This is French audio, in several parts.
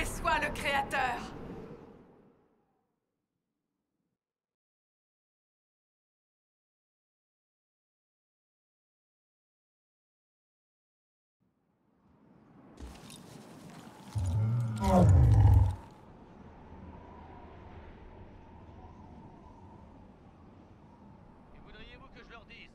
Loué soit le Créateur! Et voudriez-vous que je leur dise?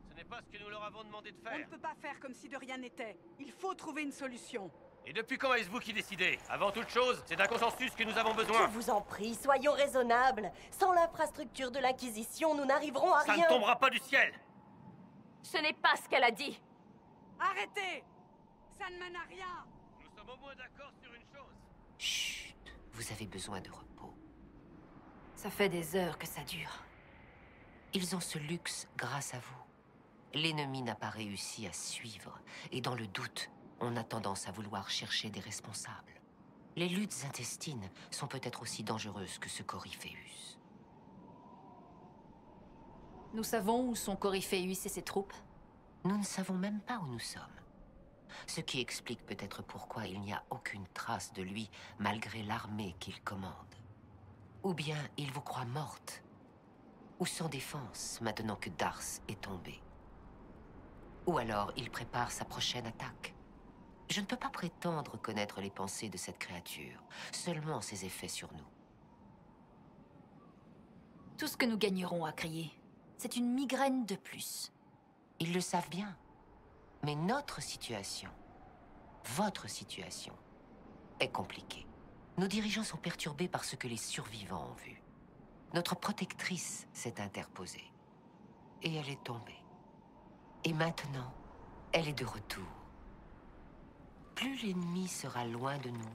Ce n'est pas ce que nous leur avons demandé de On ne faire. peut pas faire comme si de rien n'était. Il faut trouver une solution. Et depuis quand est-ce vous qui décidez? Avant toute chose, c'est d'un consensus que nous avons besoin. Je vous en prie, soyons raisonnables. Sans l'infrastructure de l'Inquisition, nous n'arriverons à Ça rien. ne tombera pas du ciel! Ce n'est pas ce qu'elle a dit. Arrêtez! Ça ne mène à rien! Nous sommes au moins d'accord sur une chose. Chut, vous avez besoin de repos. Ça fait des heures que ça dure. Ils ont ce luxe grâce à vous. L'ennemi n'a pas réussi à suivre, et dans le doute, on a tendance à vouloir chercher des responsables. Les luttes intestines sont peut-être aussi dangereuses que ce Coryphéus. Nous savons où sont Coryphéus et ses troupes. Nous ne savons même pas où nous sommes. Ce qui explique peut-être pourquoi il n'y a aucune trace de lui, malgré l'armée qu'il commande. Ou bien il vous croit morte, ou sans défense, maintenant que Dars est tombé. Ou alors il prépare sa prochaine attaque. Je ne peux pas prétendre connaître les pensées de cette créature, seulement ses effets sur nous. Tout ce que nous gagnerons à crier, c'est une migraine de plus. Ils le savent bien. Mais notre situation, votre situation, est compliquée. Nos dirigeants sont perturbés par ce que les survivants ont vu. Notre protectrice s'est interposée. Et elle est tombée. Et maintenant, elle est de retour. Plus l'ennemi sera loin de nous,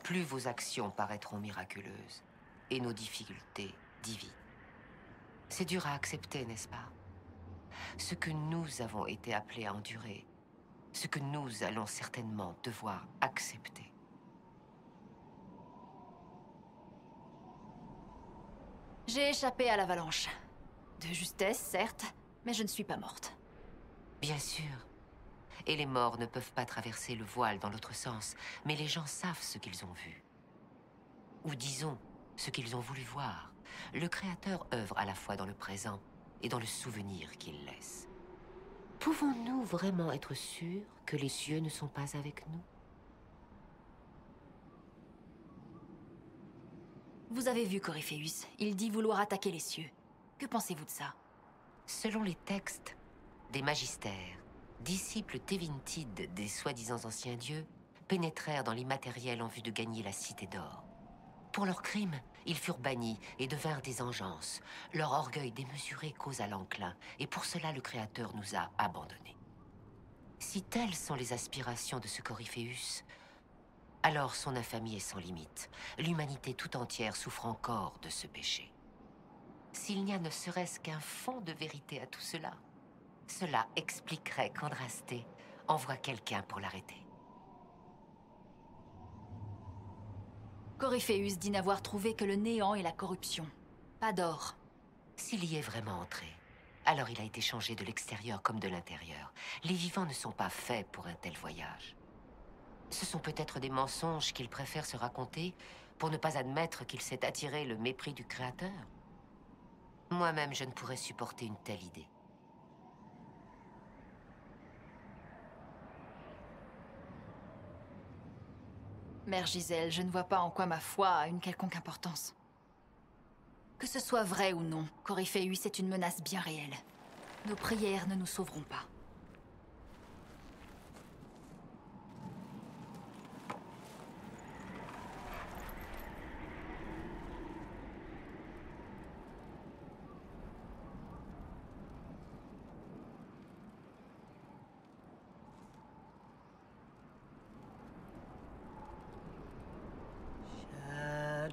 plus vos actions paraîtront miraculeuses et nos difficultés divines. C'est dur à accepter, n'est-ce pas? Ce que nous avons été appelés à endurer, ce que nous allons certainement devoir accepter. J'ai échappé à l'avalanche. De justesse, certes, mais je ne suis pas morte. Bien sûr. Et les morts ne peuvent pas traverser le voile dans l'autre sens, mais les gens savent ce qu'ils ont vu. Ou disons, ce qu'ils ont voulu voir. Le Créateur œuvre à la fois dans le présent et dans le souvenir qu'il laisse. Pouvons-nous vraiment être sûrs que les cieux ne sont pas avec nous? Vous avez vu Coryphéus. Il dit vouloir attaquer les cieux. Que pensez-vous de ça? Selon les textes des magistères, disciples Tévintides des soi-disant anciens dieux pénétrèrent dans l'immatériel en vue de gagner la cité d'or. Pour leurs crimes, ils furent bannis et devinrent des engences. Leur orgueil démesuré causa l'enclin, et pour cela le Créateur nous a abandonnés. Si telles sont les aspirations de ce Coryphéus, alors son infamie est sans limite. L'humanité tout entière souffre encore de ce péché. S'il n'y a ne serait-ce qu'un fond de vérité à tout cela, cela expliquerait qu'Andrasté envoie quelqu'un pour l'arrêter. Coryphéus dit n'avoir trouvé que le néant et la corruption. Pas d'or. S'il y est vraiment entré, alors il a été changé de l'extérieur comme de l'intérieur. Les vivants ne sont pas faits pour un tel voyage. Ce sont peut-être des mensonges qu'il préfère se raconter pour ne pas admettre qu'il s'est attiré le mépris du Créateur. Moi-même, je ne pourrais supporter une telle idée. Mère Gisèle, je ne vois pas en quoi ma foi a une quelconque importance. Que ce soit vrai ou non, Coryphéus est une menace bien réelle. Nos prières ne nous sauveront pas.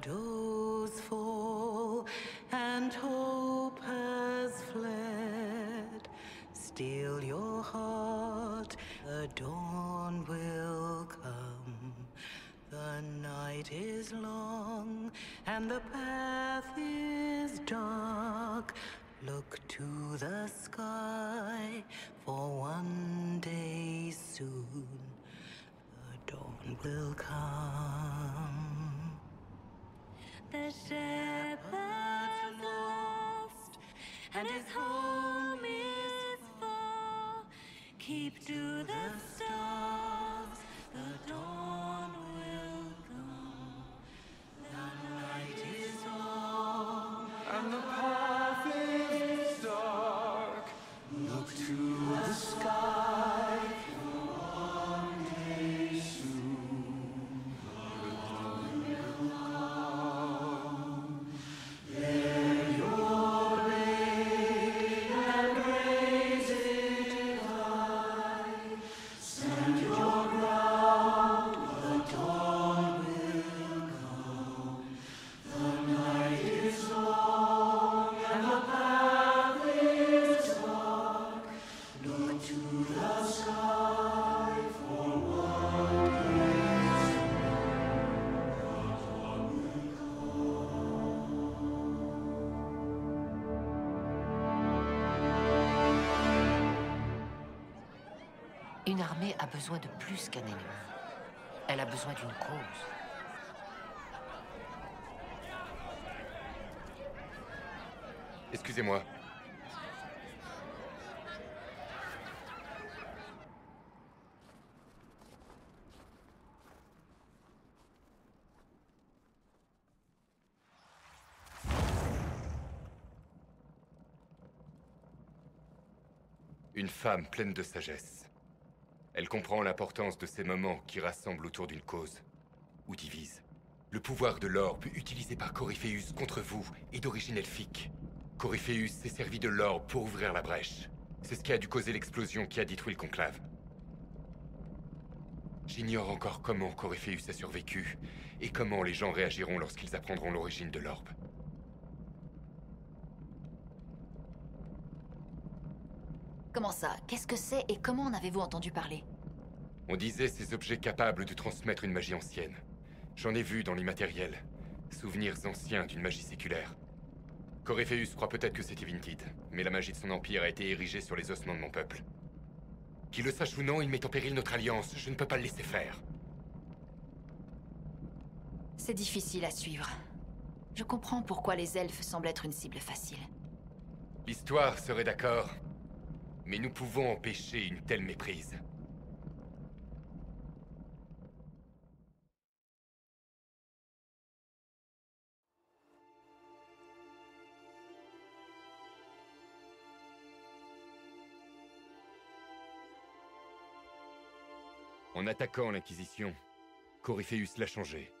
Shadows fall and hope has fled. Steel your heart, the dawn will come. The night is long and the path is dark. Look to the sky, for one day soon the dawn will come. The shepherd's lost, and his home is far. Keep to the stars, the dawn will come. The night is long, and the path is dark. Look to the sky, for one day soon the dawn will come. Bear your blade and raise it high. Stand your ground, the dawn will come. The night is long and the path is dark. Look to the sky for what is Une armée a besoin de plus qu'un ennemi. Elle a besoin d'une cause. Excusez-moi. Une femme pleine de sagesse. Elle comprend l'importance de ces moments qui rassemblent autour d'une cause, ou divisent. Le pouvoir de l'orbe utilisé par Coryphéus contre vous est d'origine elfique. Coryphéus s'est servi de l'orbe pour ouvrir la brèche. C'est ce qui a dû causer l'explosion qui a détruit le conclave. J'ignore encore comment Coryphéus a survécu, et comment les gens réagiront lorsqu'ils apprendront l'origine de l'orbe. Comment ça? Qu'est-ce que c'est et comment en avez-vous entendu parler? On disait ces objets capables de transmettre une magie ancienne. J'en ai vu dans l'immatériel. Souvenirs anciens d'une magie séculaire. Coryphéus croit peut-être que c'est Eventide, mais la magie de son empire a été érigée sur les ossements de mon peuple. Qu'il le sache ou non, il met en péril notre alliance. Je ne peux pas le laisser faire. C'est difficile à suivre. Je comprends pourquoi les elfes semblent être une cible facile. L'histoire serait d'accord, mais nous pouvons empêcher une telle méprise. En attaquant l'Inquisition, Coryphéus l'a changé.